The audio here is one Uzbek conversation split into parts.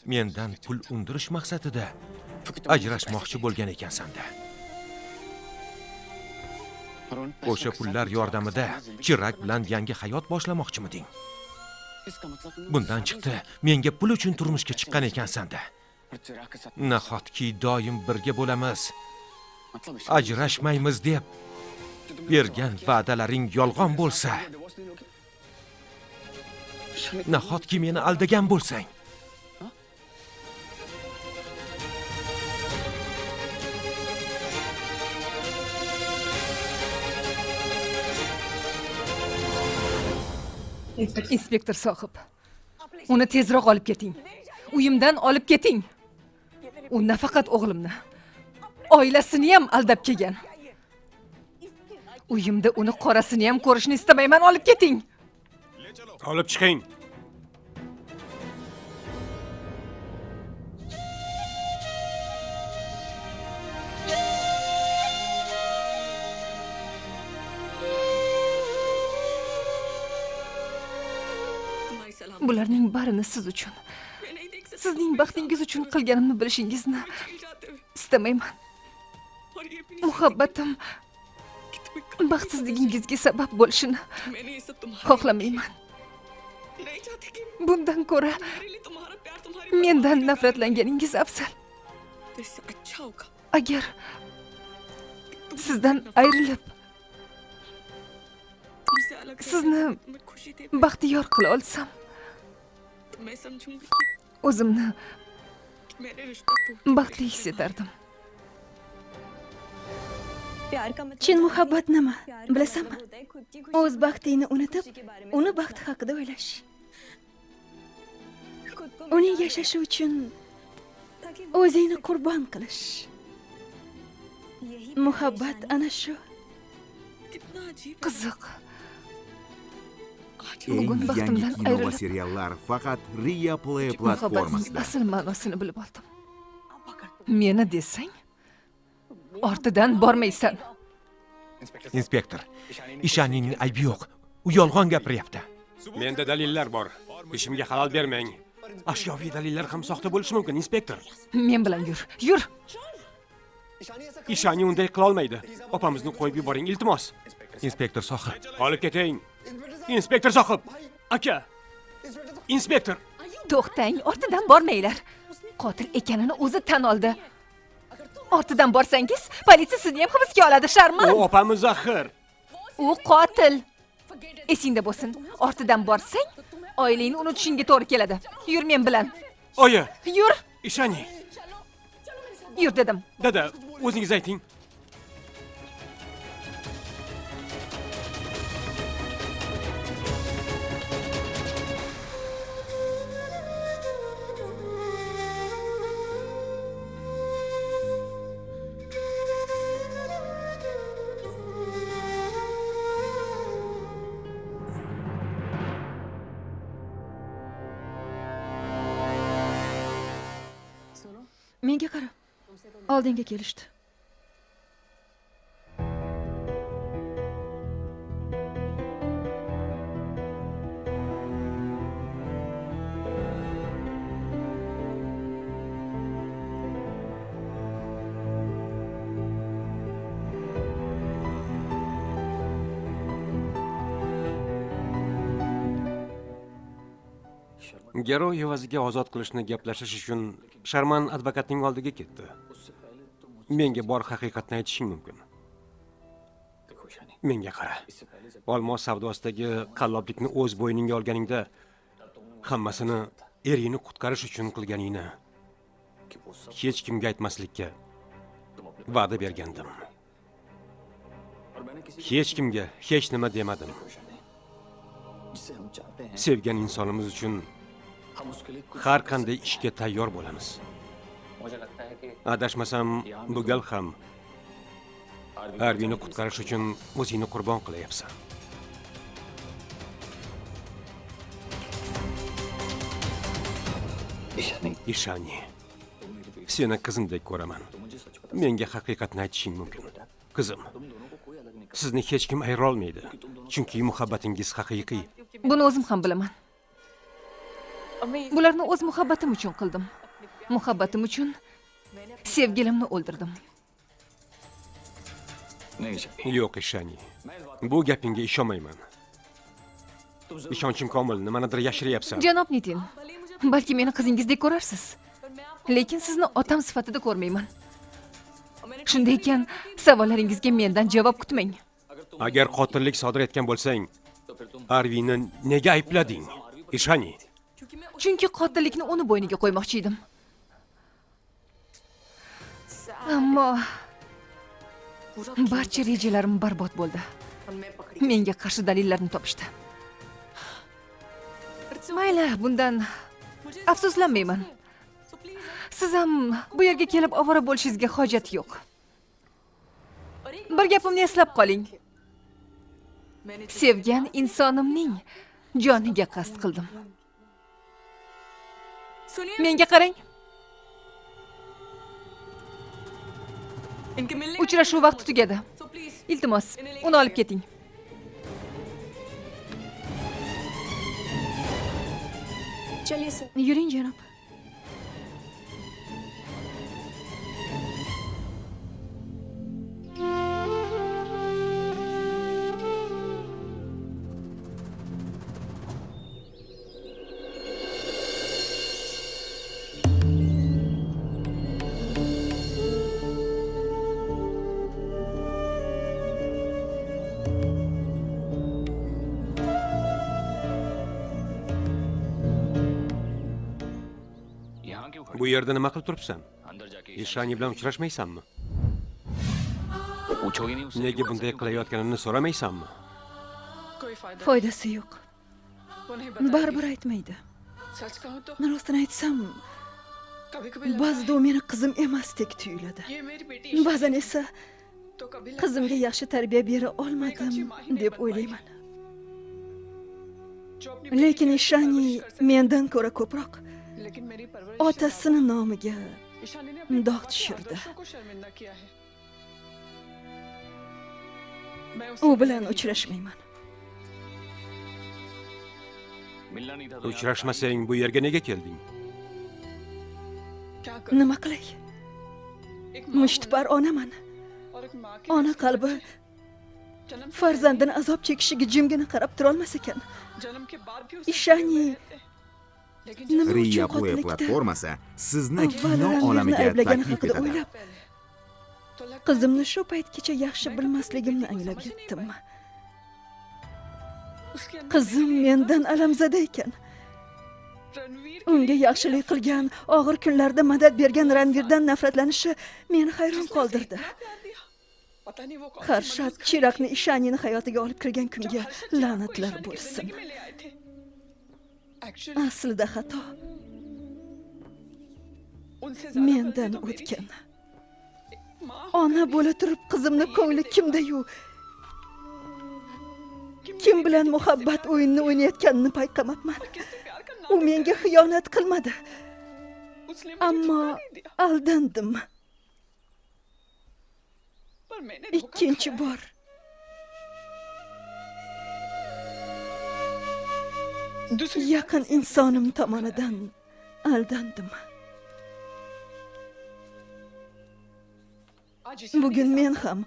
mendan pul undirish maqsadida ajrashmoqchi bo'lgan ekansan-da. O'sha pullar yordamida Chirak bilan yangi hayot boshlamoqchimiding? Bundan chiqdi, menga pul uchun turmushga chiqqan ekansan-da. Nahotki doim birga bo'lamiz, ajrashmaymiz deb bergan va'dalaring yolg'on bo'lsa, nahotki meni aldagan bo'lsang, Inspektor sohib, uni tezroq olib keting. Uyimdan olib keting. U nafaqat o'g'limni, oilasini ham aldab kelgan. Uyimda uni qorasini ham ko'rishni istamayman, olib keting. Olib chiqing. Bularning barini siz uchun, sizning baxtingiz uchun qilganimni bilishingizni istamayman. Muhabbatim baxtsizligingizga sabab bo'lishini xohlamayman. Bundan ko'ra mendan nafratlanganingiz afzal. Agar sizdan ayrilib sizni baxtiyor qila olsam, o'zimni baxtli his etardim. Chin muhabbat nima? Bilasanmi? O'z baxtingni unutib, uni baxti haqida o'ylash. Uning yashashi uchun o'zingni qurbon qilish. Muhabbat ana shu. Qiziq. Eng Bugun yangi baxtimdan kino va ayrilib seriallar faqat Ria Play muhabbatning platformasida. asl ma'nosini bilib oldim. Meni desang, ortidan bormaysan. Inspektor, Ishaningning aybi yo'q. U yolg'on gapiryapti. Menda dalillar bor. Ishimga xalal bermang. Ashyoviy dalillar ham soxta bo'lishi mumkin, inspektor. Men bilan yur. Yur. Ishani unday qila olmaydi. Opamizni qo'yib yuboring, iltimos. Inspektor sohib, Olib keting. Inspektor sohib. Aka. Inspektor. To'xtang, ortidan bormanglar. Qotil ekanini o'zi tan oldi. Ortidan borsangiz, politsiya sizni ham hibsga oladi, Sharman. U opamiz axir. U qotil. Esingda bo'lsin. Ortidan borsang, oilangni unutishingga to'g'ri keladi. Yur men bilan. Oyi, Yur. Ishani. Yur dedim. Dada, o'zingiz ayting. Menga qara. Oldinga kelishdi. Garov evaziga ozod qilishni gaplashish uchun Sharman advokatning oldiga ketdi. Menga bor haqiqatni aytishing mumkin. Menga qara. Olmos savdosidagi qalloblikni o'z bo'yningga olganingda hammasini eringni qutqarish uchun qilganingni hech kimga aytmaslikka va'da bergandim. Hech kimga hech nima demadim. Sevgan insonimiz uchun har qanday ishga tayyor bo'lamiz. Adashmasam, bu gal ham Arvini qutqarish uchun o'zingni qurbon qilyapsan. Ishani, seni qizimdek ko'raman. Menga haqiqatni aytishing mumkin. Qizim, sizni hech kim ayira olmaydi, chunki muhabbatingiz haqiqiy. Buni o'zim ham bilaman. Bularni o'z muhabbatim uchun qildim. Muhabbatim uchun sevgilimni o'ldirdim. Yo'q, Ishani. Bu gapingga ishonmayman. Ishonchim komil, nimanidir yashiryapsan. Janob Nitin, balki meni qizingizdek ko'rarsiz. Lekin sizni otam sifatida ko'rmayman. Shunday ekan, savollaringizga mendan javob kutmang. Agar qotillik sodir etgan bo'lsang, Arvini nega ayblading? Ishani. Chunki qotillikni uni bo'yniga qo'ymoqchi edim. Ammo barcha rejalarim barbod bo'ldi. Menga qarshi dalillarni topishdi. Mayli, bundan afsuslanmayman. Siz ham bu yerga kelib ovora bo'lishingizga hojat yo'q. Bir gapimni eslab qoling. Sevgan insonimning joniga qasd qildim. Menga qarang. Uchrashuv vaqti tugadi. Iltimos, uni olib keting. Yuring, janob. Bu yerda nima qilib turibsan? Ishani bilan uchrashmaysanmi? Nega bunday qilayotganini so'ramaysanmi? Foydasi yo'q. Baribir aytmaydi. Rostini aytsam, ba'zida u meni qizim emasdek tuyuladi. Ba'zan esa qizimga yaxshi tarbiya bera olmadim deb o'ylayman. Lekin Ishani mendan ko'ra ko'proq otasini nomiga dog' tushirdi. U bilan uchrashmayman. Uchrashmasang bu yerga nega kelding? Nima qilay? Mushtipar onaman. Ona qalbi farzandini azob chekishiga jimgina qarab tura olmas ekan. Ishani Riya Play platformasi sizni kino olamiga taklif etadi. Qizimni shu paytgacha yaxshi bilmasligimni anglab yetdim. Qizim mendan alamzada ekan. Unga yaxshilik qilgan, og'ir kunlarda madad bergan Ranvirdan nafratlanishi meni hayron qoldirdi. Qarshab Chiraqni Ishanini hayotiga olib kirgan kunga la'natlar bo'lsin. Aslida xato mendan o'tgan. Ona bo'la turib qizimni ko'ngli kimda-yu, kim bilan muhabbat o'yinini o'ynayotganini payqamabman. U menga xiyonat qilmadi. Ammo aldandim. Ikkinchi bor yaqin insonim tomonidan aldandim. Bugun men ham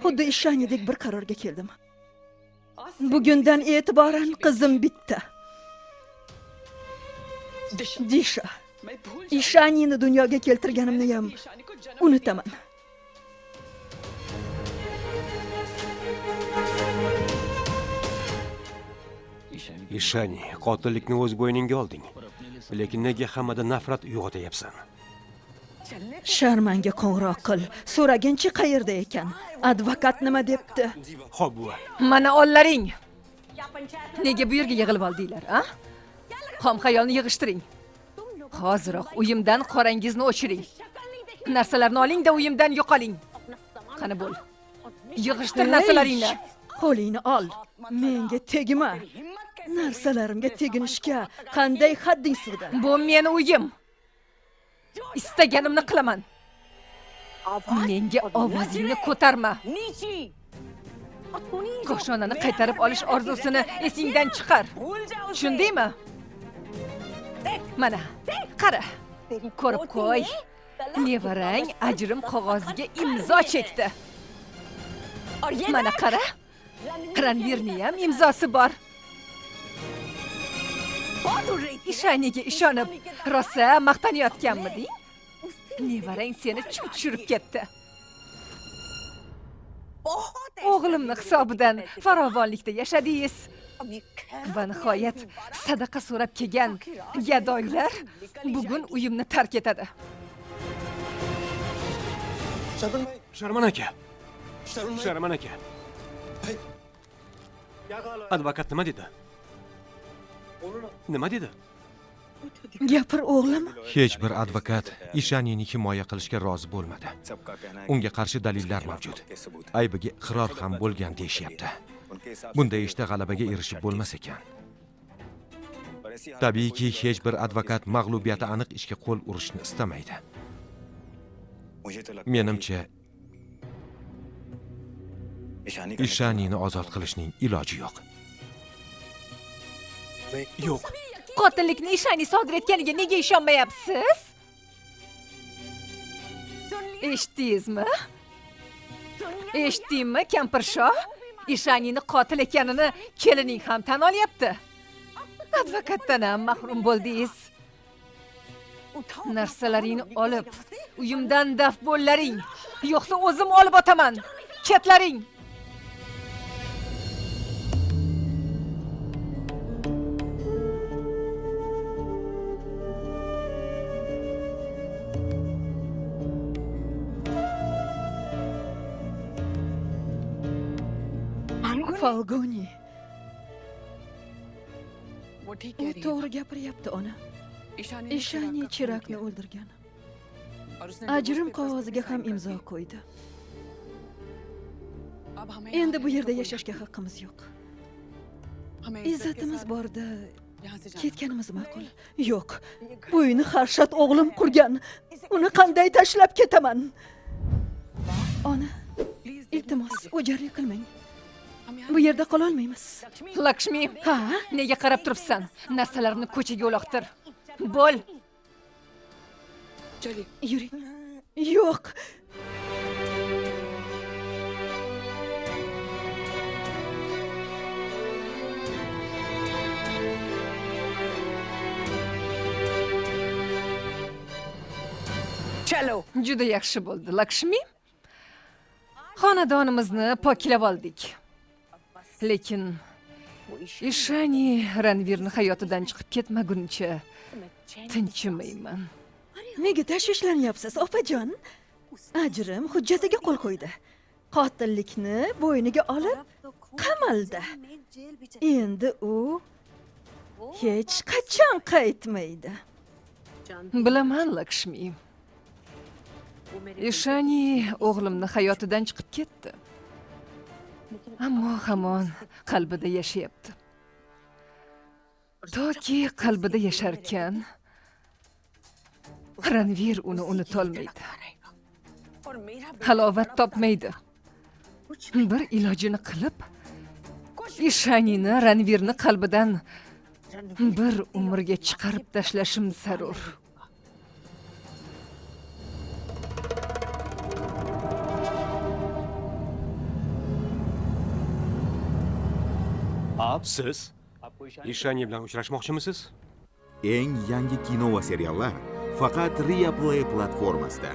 xuddi Ishanidek bir qarorga keldim. Bugundan e'tiboran qizim bitta. Disha. Ishanini dunyoga keltirganimni ham unutaman. Ishani, qotillikni o'z bo'yningga olding. Lekin nega hammada nafrat uyg'otyapsan? Sharmanga qo'ng'iroq qil. So'raginchi qayerda ekan? Advokat nima debdi? Xo'p, buva. Mana ollaring. Nega bu yerga yig'ilib oldinglar, a? Xom xayolni yig'ishtiring. Hoziroq uyimdan qorangizni o'chiring. Narsalarni oling-da uyimdan yo'qoling. Qani bo'l. Yig'ishtir narsalaringni. Qo'lingni ol. Menga tegma. Narsalarimga teginishga qanday hadding sig'di? Bu meni uyim. Istaganimni qilaman. Menga ovozingni ko'tarma. Koshonani qaytarib olish orzusini esingdan chiqar. Tushundingmi? Mana, qara. Ko'rib qo'y. Nevarang ajrim qog'oziga imzo chekdi. Mana qara. Ranvirning ham imzosi bor. Ishaniga ishonib, rosa maqtanayotganmiding? Nevarang seni chuv tushirib ketdi. O'g'limni hisobidan farovonlikda yashadingiz. Va nihoyat sadaqa so'rab kelgan gadoylar bugun uyimni tark etadi. Sharman aka. Sharman aka. Advokat nima dedi? Nima dedi? Gapir o'g'lim. Hech bir advokat Ishanini himoya qilishga rozi bo'lmadi. Unga qarshi dalillar mavjud. Aybiga iqror ham bo'lgan deyishyapti. Bunday ishda g'alabaga erishib bo'lmas ekan. Tabiiyki, hech bir advokat mag'lubiyati aniq ishga qo'l urishni istamaydi. Menimcha, Ishanini ozod qilishning iloji yo'q. Yo'q. Qotillikni Ishani sodir etganiga nega ishonmayapsiz? Eshitdingizmi? Eshitdingmi, Kampirshoh? Ishanini qotil ekanini kelining ham tan olyapti. Advokatdan ham mahrum bo'ldingiz. Narsalaringni olib, uyimdan daf bo'llaring, yo'qsa o'zim olib o'taman. Ketlaring. Falguni. U to'g'ri gapiryapti, ona. Ishani Chirakni o'ldirgan. Ajrim qog'oziga ham imzo qo'ydi. Endi bu yerda yashashga haqqimiz yo'q. Izzatimiz borda ketganimiz ma'qul. Yo'q. Bu uyni Harshat o'g'lim qurgan. Uni qanday tashlab ketaman? Ona, iltimos, o'jarlik qilmang. Bu yerda qola olmaymiz. Lakshmi, Ha? nega qarab turibsan? Narsalarni ko'chaga uloqtir. Bo'l. Yuring. Yo'q. Juda yaxshi bo'ldi, Lakshmi. Xonadonimizni poklab oldik. Lekin Ishani Ranvirni hayotidan chiqib ketmaguncha tinchimayman. Nega tashvishlanyapsiz, opajon? Ajrim hujjatiga qo'l qo'ydi. Qotillikni bo'yniga olib qamaldi. Endi u hech qachon qaytmaydi. Bilaman, Lakshmi. Ishani o'g'limni hayotidan chiqib ketdi. Ammo hamon qalbida yashayapti. Toki qalbida yasharkan, Ranvir uni unutolmaydi. Halovat topmaydi. Bir ilojini qilib, Ishanini Ranvirni qalbidan bir umrga chiqarib tashlashim zarur. Siz Ishani bilan uchrashmoqchimisiz? Eng yangi kino va seriallar faqat Ria Play platformasida.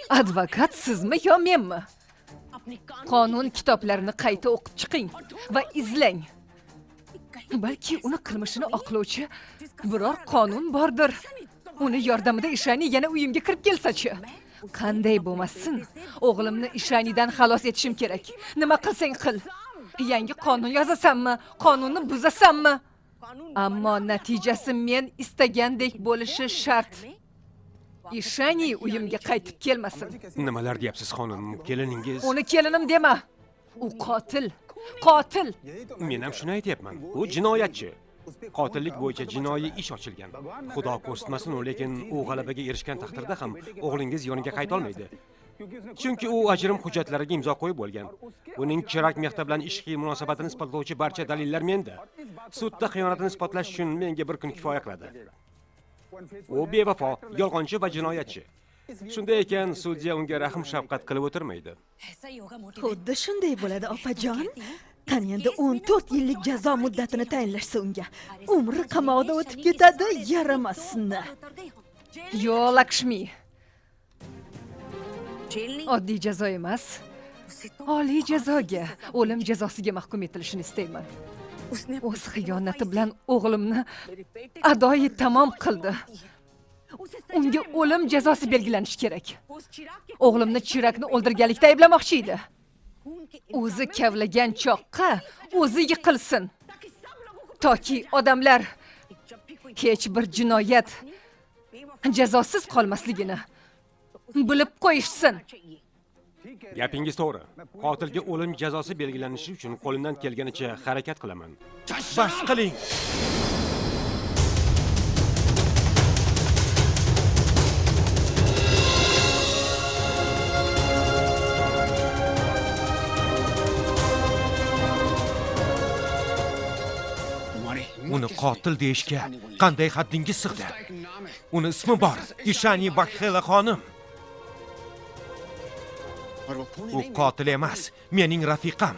Advokat sizmi yo menmi? Qonun kitoblarini qayta o'qib chiqing va izlang. Balki uni qilmishini oqlovchi biror qonun bordir. Uni yordamida Ishani yana uyimga kirib kelsa-chi? Qanday bo'lmasin, o'g'limni Ishanidan xalos etishim kerak. Nima qilsang qil. Yangi qonun yozasanmi, qonunni buzasanmi? Ammo natijasi men istagandek bo'lishi shart. Ishani uyimga qaytib kelmasin. Nimalar deyapsiz xonim? Keliningiz... Uni kelinim dema. U qotil. Qotil. Men ham shuni aytyapman. U jinoyatchi. Qotillik bo'yicha jinoiy ish ochilgan. Xudo ko'rsatmasin, lekin u g'alabaga erishgan taqdirda ham o'g'lingiz yoniga qayta olmaydi. Chunki u ajrim hujjatlariga imzo qo'yib bo'lgan. Uning Chirak Mehta bilan ishqiy munosabatini isbotlovchi barcha dalillar menda. Sudda xiyonatini isbotlash uchun menga bir kun kifoya qiladi. U bevafo, yolg'onchi va jinoyatchi. Shunday ekan, sudya unga rahm shafqat qilib o'tirmaydi. Xuddi shunday bo'ladi, opajon. Qani endi 14 yillik jazo muddatini tayinlashsa unga. Umri qamoqda o'tib ketadi, yaramasini. Yo, Lakshmi. Oddiy jazo emas. Oliy jazoga, o'lim jazosiga mahkum etilishini istayman. O'z xiyonati bilan o'g'limni adoyi tamom qildi. Unga o'lim jazosi belgilanishi kerak. O'g'limni Chirakni o'ldirganlikda ayblamoqchi edi. O'zi kavlagan choqqa o'zi yiqilsin. Toki odamlar hech bir jinoyat jazosiz qolmasligini bilib qo'yishsin. Gapingiz to'g'ri. Qotilga o'lim jazosi belgilanishi uchun qo'limdan kelganicha harakat qilaman. Bas qiling. Uni qotil deyishga qanday haddingiz sig'di? Uni ismi bor, Ishani Vakhela xonim. U qotil emas, mening rafiqam.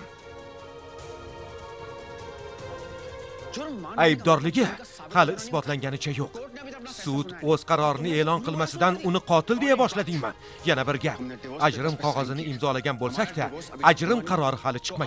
Aybdorligi hali isbotlanganicha yo'q. Sud o'z qarorini e'lon qilmasidan uni qotil deya boshladingmi? Yana bir gap. Ajrim qog'ozini imzolagan bo'lsak-da, ajrim qarori hali chiqmagan.